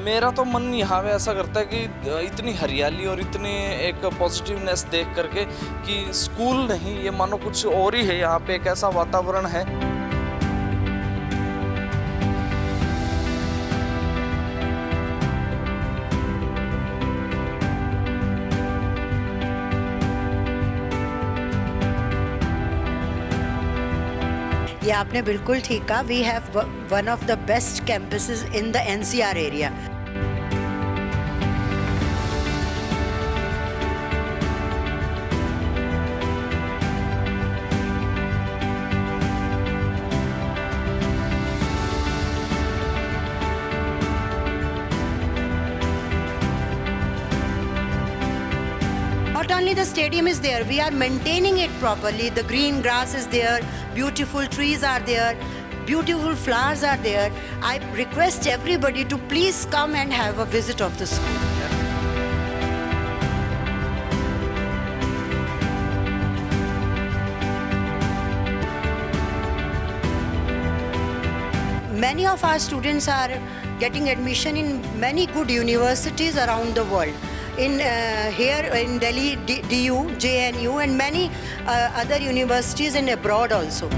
मेरा तो मन यहाँ पे ऐसा करता है कि इतनी हरियाली और इतनी एक पॉजिटिवनेस देख करके कि स्कूल नहीं, ये मानो कुछ और ही है। यहाँ पे एक ऐसा वातावरण है। ये आपने बिल्कुल ठीक कहा। We have one of the best campuses in the NCR area. Not only the stadium is there, we are maintaining it properly. The green grass is there, beautiful trees are there, beautiful flowers are there. I request everybody to please come and have a visit of the school. Many of our students are getting admission in many good universities around the world. Here in Delhi, DU, JNU and many other universities and abroad also.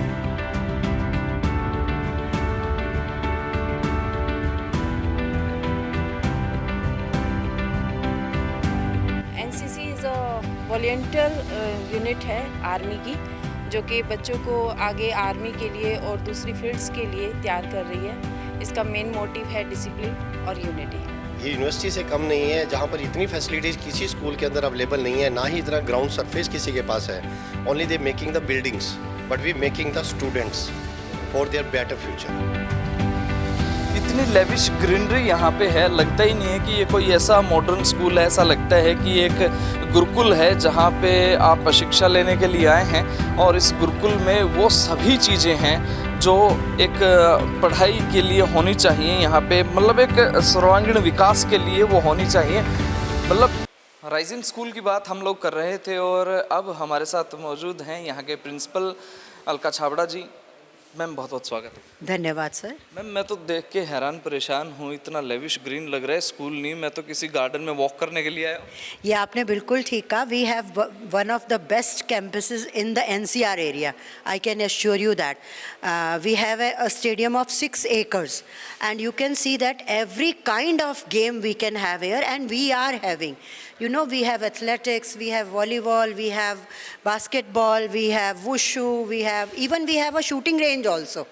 NCC is a volunteer unit है army की, जो कि बच्चों को आगे army के लिए और दूसरी फील्ड्स के लिए तैयार कर रही है। इसका मेन मोटिव है डिसिप्लिन और यूनिटी। ये यूनिवर्सिटी से कम नहीं है, जहाँ पर इतनी फैसिलिटीज़ किसी स्कूल के अंदर अवेलेबल नहीं है, ना ही इतना ग्राउंड सरफेस किसी के पास है। Only they making the buildings but we making the students for their better future. इतनी लेविश ग्रीनरी यहाँ पे है, लगता ही नहीं है कि ये कोई ऐसा मॉडर्न स्कूल है। ऐसा लगता है कि एक गुरुकुल है जहाँ पे आप शिक्षा लेने के लिए आए हैं, और इस गुरुकुल में वो सभी चीज़ें हैं जो एक पढ़ाई के लिए होनी चाहिए यहाँ पे, मतलब एक सर्वांगीण विकास के लिए वो होनी चाहिए। मतलब राइजिंग स्कूल की बात हम लोग कर रहे थे, और अब हमारे साथ मौजूद हैं यहाँ के प्रिंसिपल अलका छाबड़ा जी। मैम बहुत बहुत स्वागत है। धन्यवाद सर। मैम मैं तो देख के हैरान परेशान हूँ, इतना लेविश ग्रीन लग रहा है। स्कूल नहीं, मैं तो किसी गार्डन में वॉक करने के लिए आया हूँ। ये आपने बिल्कुल ठीक कहा। We have one of the best campuses in the NCR area. I can assure you that we have a stadium of 6 acres and you can see that every kind of game we can have here, and we are having. You know, we have athletics, we have volleyball, we have basketball, we have wushu, we have a shooting range also.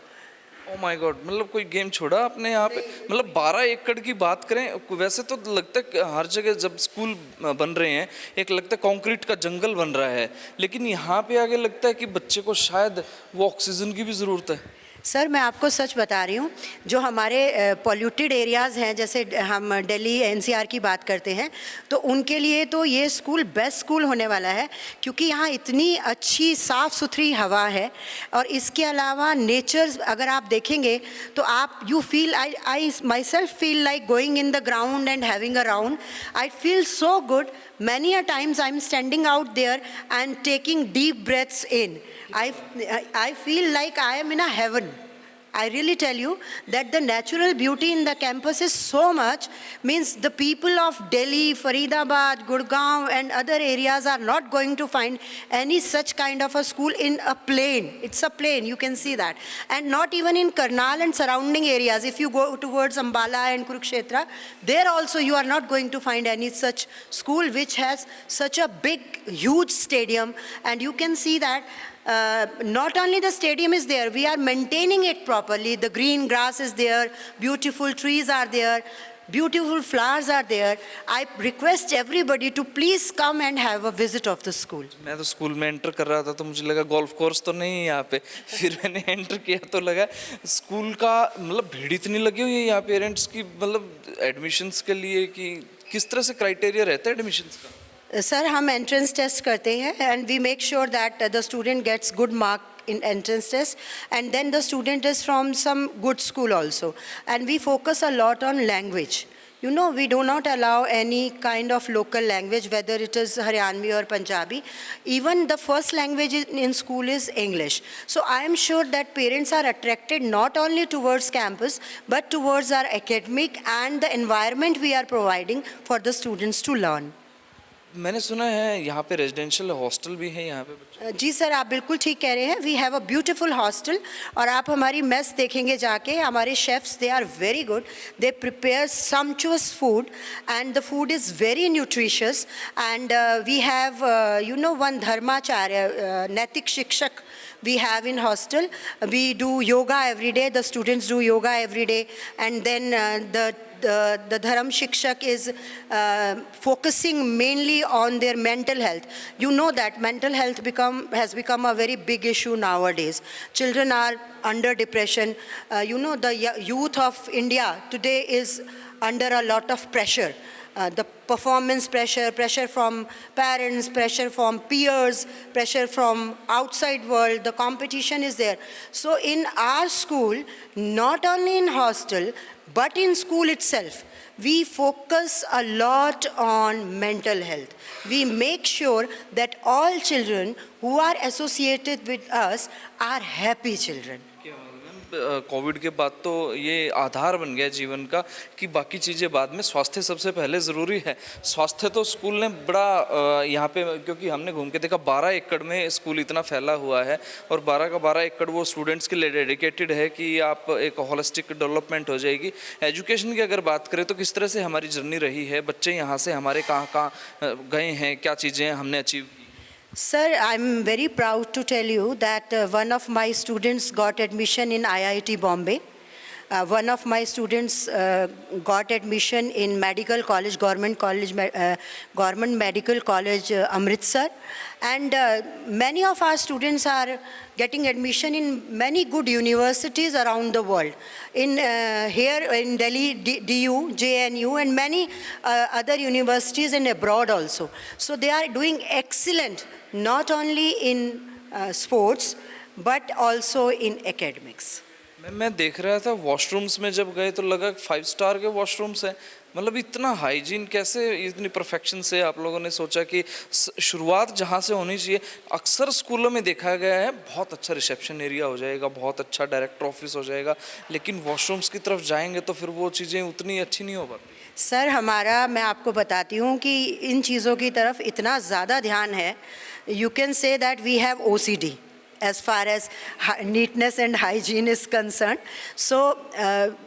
Oh my God, मतलब कोई game छोड़ा आपने यहाँ पे? मतलब 12 एकड़ की बात करें, वैसे तो लगता है कि हर जगह जब स्कूल बन रहे हैं एक लगता है कंक्रीट का जंगल बन रहा है, लेकिन यहाँ पे आगे लगता है कि बच्चे को शायद वो ऑक्सीजन की भी ज़रूरत है। सर मैं आपको सच बता रही हूँ, जो हमारे पॉल्यूटेड एरियाज़ हैं, जैसे हम दिल्ली एनसीआर की बात करते हैं, तो उनके लिए तो ये स्कूल बेस्ट स्कूल होने वाला है, क्योंकि यहाँ इतनी अच्छी साफ़ सुथरी हवा है। और इसके अलावा नेचर अगर आप देखेंगे तो आप you feel, I my self feel like going in the ground and having a round. I feel so good. Many a times I'm standing out there and taking deep breaths in. I feel like I am in a heaven. I really tell you that the natural beauty in the campus is so much, means the people of Delhi, Faridabad, Gurgaon and other areas are not going to find any such kind of a school in a plain. It's a plain, you can see that. And not even in Karnal and surrounding areas. If you go towards Ambala and Kurukshetra, there also you are not going to find any such school which has such a big, huge stadium. And you can see that not only the stadium is there, we are maintaining it properly. The green grass is there, beautiful trees are there, beautiful flowers are there. I request everybody to please come and have a visit of the school. मैं तो school में enter कर रहा था तो मुझे लगा golf course तो नहीं है यहाँ पे, फिर मैंने एंटर किया तो लगा स्कूल का, मतलब भीड़ इतनी लगी हुई है यहाँ पेरेंट्स की, मतलब एडमिशन्स के लिए कि किस तरह से क्राइटेरिया रहता है एडमिशन्स का? सर हम एंट्रेंस टेस्ट करते हैं, and we make sure that the student gets good mark in entrance test, and then the student is from some good school also, and we focus a lot on language. You know, we do not allow any kind of local language, whether it is Haryanvi or Punjabi. Even the first language in school is English. So I am sure that parents are attracted not only towards campus, but towards our academic and the environment we are providing for the students to learn. मैंने सुना है यहाँ पे residential hostel भी है यहाँ पे बच्चे। जी सर, आप बिल्कुल ठीक कह रहे हैं. We have a beautiful hostel. और आप हमारी मेस देखेंगे जाके, हमारे chefs they are very good. They prepare sumptuous food and the food is very nutritious. And we have one धर्माचार्य, नैतिक शिक्षक we have in hostel. We do yoga every day. The students do yoga every day. And then the Dharam Shikshak is focusing mainly on their mental health. You know that mental health has become a very big issue nowadays. Children are under depression. The youth of India today is under a lot of pressure. The performance pressure from parents, pressure from peers, pressure from outside world, the competition is there. So in our school, not only in hostel, but in school itself, we focus a lot on mental health. We make sure that all children who are associated with us are happy children. Covid के बाद तो ये आधार बन गया जीवन का कि बाकी चीज़ें बाद में, स्वास्थ्य सबसे पहले ज़रूरी है. स्वास्थ्य तो स्कूल ने बड़ा यहाँ पे, क्योंकि हमने घूम के देखा 12 एकड़ में स्कूल इतना फैला हुआ है और 12 का 12 एकड़ वो स्टूडेंट्स के लिए डेडिकेटेड है कि आप एक होलिस्टिक डेवलपमेंट हो जाएगी. एजुकेशन की अगर बात करें तो किस तरह से हमारी जर्नी रही है, बच्चे यहाँ से हमारे कहाँ कहाँ गए हैं, क्या चीज़ें हमने अचीव की? Sir, I'm very proud to tell you that one of my students got admission in IIT Bombay. One of my students got admission in medical college, government medical college, Amritsar. And many of our students are getting admission in many good universities around the world. Here in Delhi, DU, JNU, and many other universities and abroad also. So they are doing excellent, not only in sports, but also in academics. मैं देख रहा था washrooms में जब गए तो लगा 5 star के वॉशरूम्स हैं. मतलब इतना हाइजीन, कैसे इतनी परफेक्शन से आप लोगों ने सोचा कि शुरुआत जहाँ से होनी चाहिए. अक्सर स्कूलों में देखा गया है बहुत अच्छा रिसेप्शन एरिया हो जाएगा, बहुत अच्छा डायरेक्टर ऑफिस हो जाएगा, लेकिन वॉशरूम्स की तरफ जाएंगे तो फिर वो चीज़ें उतनी अच्छी नहीं हो पाती. सर, मैं आपको बताती हूँ कि इन चीज़ों की तरफ इतना ज़्यादा ध्यान है. You can say that we have OCD as far as neatness and hygiene is concerned. So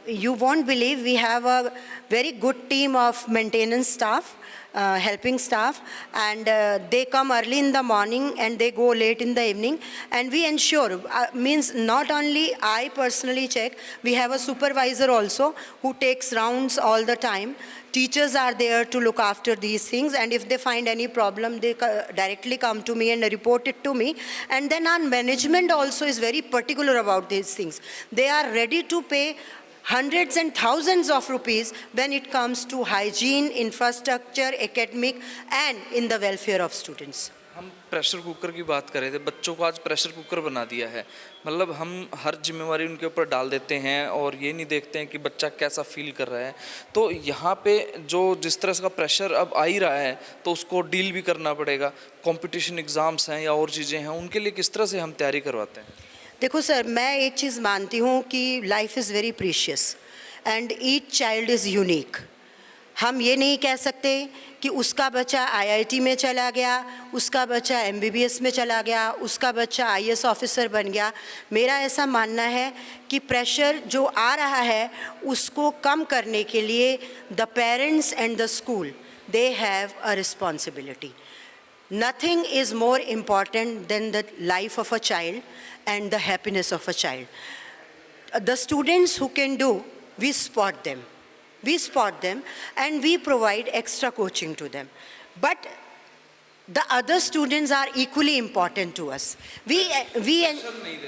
you won't believe, we have a very good team of maintenance staff, helping staff, and they come early in the morning and they go late in the evening, and we ensure, means not only I personally check, we have a supervisor also who takes rounds all the time. Teachers are there to look after these things, and if they find any problem, they directly come to me and report it to me. And then our management also is very particular about these things. They are ready to pay hundreds and thousands of rupees when it comes to hygiene, infrastructure, academic, and in the welfare of students. हम pressure cooker की बात कर रहे थे. बच्चों को आज pressure cooker बना दिया है. मतलब हम हर जिम्मेवारी उनके ऊपर डाल देते हैं और ये नहीं देखते हैं कि बच्चा कैसा फील कर रहा है. तो यहाँ पे जो जिस तरह का प्रेशर अब आ ही रहा है तो उसको डील भी करना पड़ेगा. कंपटीशन एग्ज़ाम्स हैं या और चीज़ें हैं, उनके लिए किस तरह से हम तैयारी करवाते हैं? देखो सर, मैं एक चीज़ मानती हूँ कि life is very precious and each child is unique. हम ये नहीं कह सकते कि उसका बच्चा IIT में चला गया, उसका बच्चा MBBS में चला गया, उसका बच्चा IAS ऑफिसर बन गया. मेरा ऐसा मानना है कि प्रेशर जो आ रहा है उसको कम करने के लिए the parents and the school, they have a responsibility. Nothing is more important than the life of a child and the happiness of a child. The students who can do, we spot them. We spot them and we provide extra coaching to them. But the other students are equally important to us. We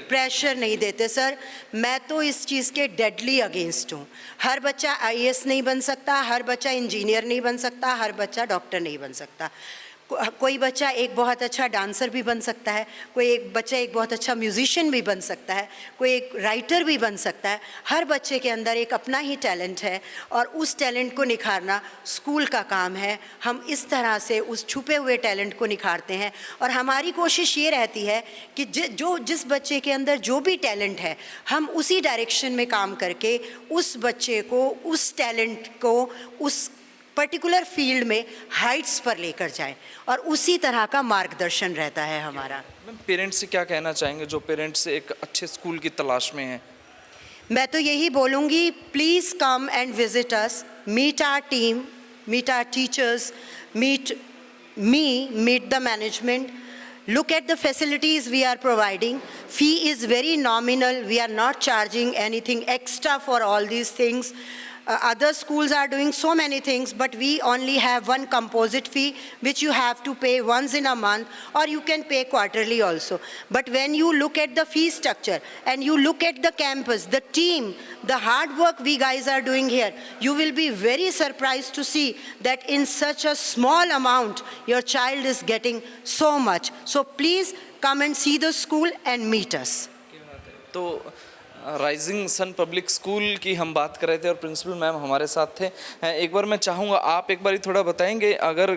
pressure नहीं देते sir. मैं तो इस चीज़ के deadly against हूँ. हर बच्चा IAS नहीं बन सकता, हर बच्चा इंजीनियर नहीं बन सकता, हर बच्चा डॉक्टर नहीं बन सकता. कोई बच्चा एक बहुत अच्छा डांसर भी बन सकता है, कोई एक बच्चा एक बहुत अच्छा म्यूजिशियन भी बन सकता है, कोई एक राइटर भी बन सकता है। हर बच्चे के अंदर एक अपना ही टैलेंट है और उस टैलेंट को निखारना स्कूल का काम है। हम इस तरह से उस छुपे हुए टैलेंट को निखारते हैं और हमारी कोशिश ये रहती है कि जिस बच्चे के अंदर जो भी टैलेंट है, हम उसी डायरेक्शन में काम करके उस बच्चे को, उस टैलेंट को, उस पर्टिकुलर फील्ड में हाइट्स पर लेकर जाएं और उसी तरह का मार्गदर्शन रहता है हमारा। मैम, पेरेंट्स से क्या कहना चाहेंगे जो पेरेंट्स एक अच्छे स्कूल की तलाश में हैं? मैं तो यही बोलूँगी, please come and visit us, meet our team, meet our teachers, meet the management, look at the facilities we are providing. Fee is very nominal. We are not charging anything extra for all these things. Other schools are doing so many things, but we only have one composite fee which you have to pay once in a month, or you can pay quarterly also. But when you look at the fee structure and you look at the campus, the team, the hard work we guys are doing here, you will be very surprised to see that in such a small amount your child is getting so much. So please come and see the school and meet us. तो rising sun public school की हम बात कर रहे थे और principal ma'am हमारे साथ थे। एक बार मैं चाहूँगा आप एक बार थोड़ा बताएंगे, अगर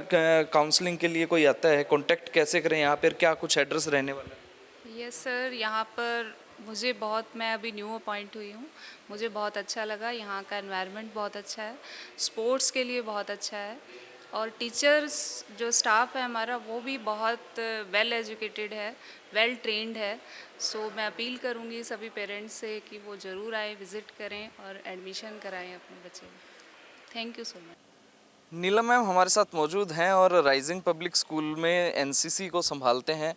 काउंसलिंग के लिए कोई आता है, कांटेक्ट कैसे करें, यहाँ पर क्या कुछ एड्रेस रहने वाला है? यस सर, यहाँ पर मैं अभी न्यू अपॉइंट हुई हूँ, मुझे बहुत अच्छा लगा। यहाँ का एनवायरनमेंट बहुत अच्छा है, स्पोर्ट्स के लिए बहुत अच्छा है और टीचर्स जो स्टाफ है हमारा वो भी बहुत वेल एजुकेटेड है, वेल ट्रेंड है। सो मैं अपील करूँगी सभी पेरेंट्स से कि वो ज़रूर आए, विज़िट करें और एडमिशन कराएं अपने बच्चे को। Thank you so much. Neelam ma'am हमारे साथ मौजूद हैं और राइजिंग पब्लिक स्कूल में एनसीसी को संभालते हैं,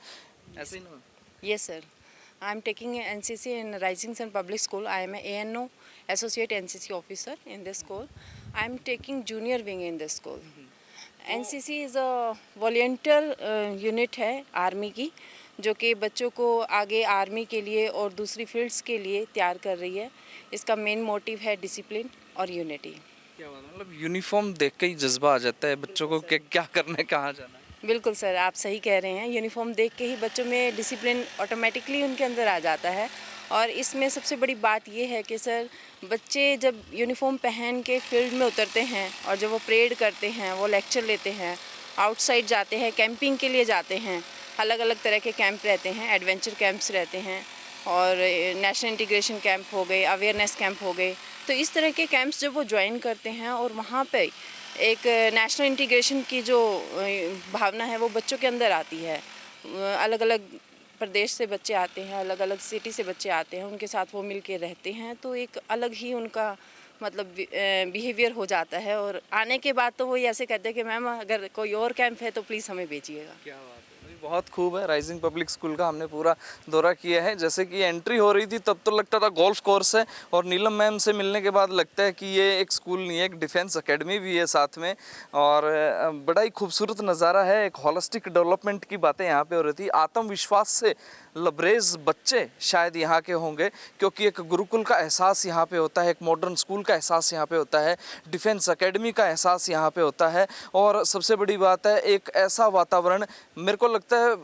ऐसे ही ना? Yes, sir. I am taking NCC in Rising Sun Public School. I am a ANO Associate NCC officer in this school. I am taking junior wing in this school. NCC is a volunteer unit है army की, जो कि बच्चों को आगे army के लिए और दूसरी फील्ड्स के लिए तैयार कर रही है। इसका मेन मोटिव है डिसिप्लिन और यूनिटी। क्या बात है, मतलब यूनिफॉर्म देख के ही जज्बा आ जाता है बच्चों को कि क्या करना है, कहाँ जाना है। बिल्कुल सर, आप सही कह रहे हैं। यूनिफॉर्म देख के ही बच्चों में डिसिप्लिन ऑटोमेटिकली उनके अंदर आ जाता है। और इसमें सबसे बड़ी बात ये है कि सर, बच्चे जब यूनिफॉर्म पहन के फील्ड में उतरते हैं और जब वो परेड करते हैं, वो लेक्चर लेते हैं, आउटसाइड जाते हैं, कैंपिंग के लिए जाते हैं, अलग अलग तरह के कैंप रहते हैं, एडवेंचर कैंप्स रहते हैं और नेशनल इंटीग्रेशन कैंप हो गए, अवेयरनेस कैंप हो गए। तो इस तरह के कैंप्स जब वो ज्वाइन करते हैं और वहाँ पे एक नेशनल इंटीग्रेशन की जो भावना है वो बच्चों के अंदर आती है। अलग अलग प्रदेश से बच्चे आते हैं, अलग अलग सिटी से बच्चे आते हैं, उनके साथ वो मिल के रहते हैं, तो एक अलग ही उनका मतलब बिहेवियर हो जाता है। और आने के बाद तो वो ऐसे कहते हैं कि मैम अगर कोई और कैंप है तो प्लीज़ हमें भेजिएगा। क्या बात है, बहुत खूब है। राइजिंग पब्लिक स्कूल का हमने पूरा दौरा किया है। जैसे कि एंट्री हो रही थी तब तो लगता था गोल्फ कोर्स है, और नीलम मैम से मिलने के बाद लगता है कि ये एक स्कूल नहीं है, एक डिफेंस एकेडमी भी है साथ में। और बड़ा ही खूबसूरत नज़ारा है, एक होलिस्टिक डेवलपमेंट की बातें यहाँ पे हो रही थी। आत्मविश्वास से लबरेज बच्चे शायद यहाँ के होंगे, क्योंकि एक गुरुकुल का एहसास यहाँ पे होता है, एक मॉडर्न स्कूल का एहसास यहाँ पे होता है, डिफेंस एकेडमी का एहसास यहाँ पे होता है। और सबसे बड़ी बात है, एक ऐसा वातावरण, मेरे को लगता है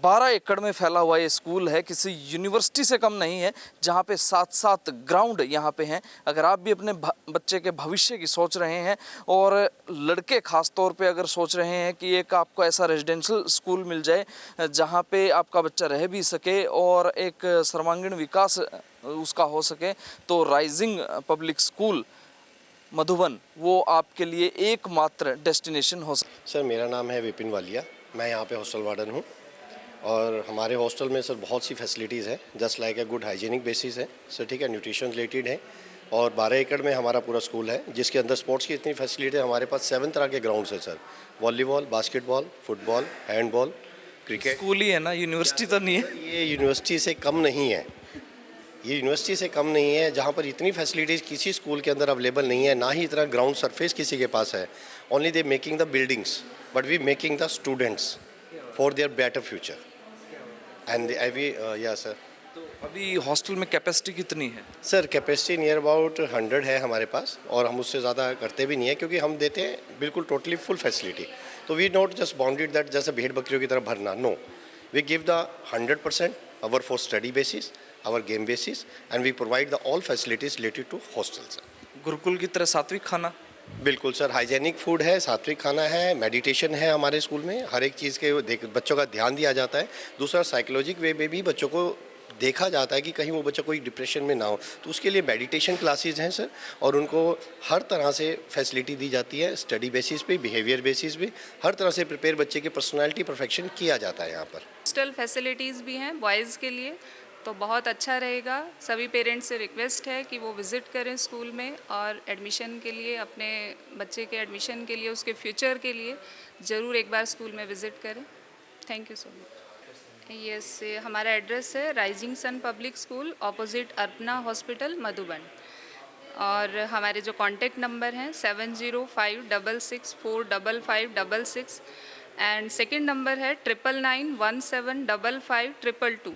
12 एकड़ में फैला हुआ ये स्कूल है, किसी यूनिवर्सिटी से कम नहीं है, जहाँ पे 7 ग्राउंड यहाँ पे हैं। अगर आप भी अपने बच्चे के भविष्य की सोच रहे हैं, और लड़के ख़ास तौर पे अगर सोच रहे हैं कि एक आपको ऐसा रेजिडेंशियल स्कूल मिल जाए जहाँ पे आपका बच्चा रह भी सके और एक सर्वांगीण विकास उसका हो सके, तो राइजिंग पब्लिक स्कूल मधुबन वो आपके लिए एकमात्र डेस्टिनेशन हो सकता। सर, मेरा नाम है विपिन वालिया, मैं यहाँ पे हॉस्टल वार्डन हूँ। और हमारे हॉस्टल में सर बहुत सी फैसिलिटीज़ हैं, just like a good hygienic basis है सर, ठीक है, न्यूट्रिशन रिलेटेड है। और 12 एकड़ में हमारा पूरा स्कूल है, जिसके अंदर स्पोर्ट्स की इतनी फैसिलिटी है। हमारे पास 7 तरह के ग्राउंड्स हैं sir, volleyball, basketball, football, handball, cricket. School ही है ना, यूनिवर्सिटी तो नहीं है। ये यूनिवर्सिटी से कम नहीं है, ये यूनिवर्सिटी से कम नहीं है, जहाँ पर इतनी फैसिलिटीज़ किसी स्कूल के अंदर अवेलेबल नहीं है, ना ही इतना ग्राउंड सरफेस किसी के पास है। Only they making the buildings, but we making the students for their better future and yeah sir. तो अभी हॉस्टल में कैपेसिटी कितनी है? सर, कैपेसिटी नियर अबाउट 100 है हमारे पास, और हम उससे ज़्यादा करते भी नहीं है, क्योंकि हम देते हैं बिल्कुल टोटली फुल फैसिलिटी। तो we not just bounded that जैसे भेड़ बकरियों की तरह भरना, no, we give the 100% our for study basis, our game basis, and we provide the all facilities related to hostels. Gurukul की तरह सात्विक खाना? बिल्कुल सर, हाइजेनिक फूड है, सात्विक खाना है, मेडिटेशन है हमारे स्कूल में, हर एक चीज़ के बच्चों का ध्यान दिया जाता है। दूसरा साइकोलॉजिक वे में भी बच्चों को देखा जाता है कि कहीं वो बच्चा कोई डिप्रेशन में ना हो, तो उसके लिए मेडिटेशन क्लासेस हैं सर, और उनको हर तरह से फैसिलिटी दी जाती है, स्टडी बेसिस पे, बिहेवियर बेसिस पे, हर तरह से प्रिपेयर बच्चे की पर्सनालिटी परफेक्शन किया जाता है यहाँ पर। हॉस्टल फैसिलिटीज़ भी हैं बॉयज़ के लिए, तो बहुत अच्छा रहेगा। सभी पेरेंट्स से रिक्वेस्ट है कि वो विज़िट करें स्कूल में और एडमिशन के लिए, अपने बच्चे के एडमिशन के लिए, उसके फ्यूचर के लिए ज़रूर एक बार स्कूल में विज़िट करें। Thank you so much. Yes, हमारा एड्रेस है rising sun public school, opposite Arpana hospital, Madhuban. और हमारे जो कॉन्टेक्ट नंबर हैं 7056645566 एंड सेकंड नंबर है 9991755522।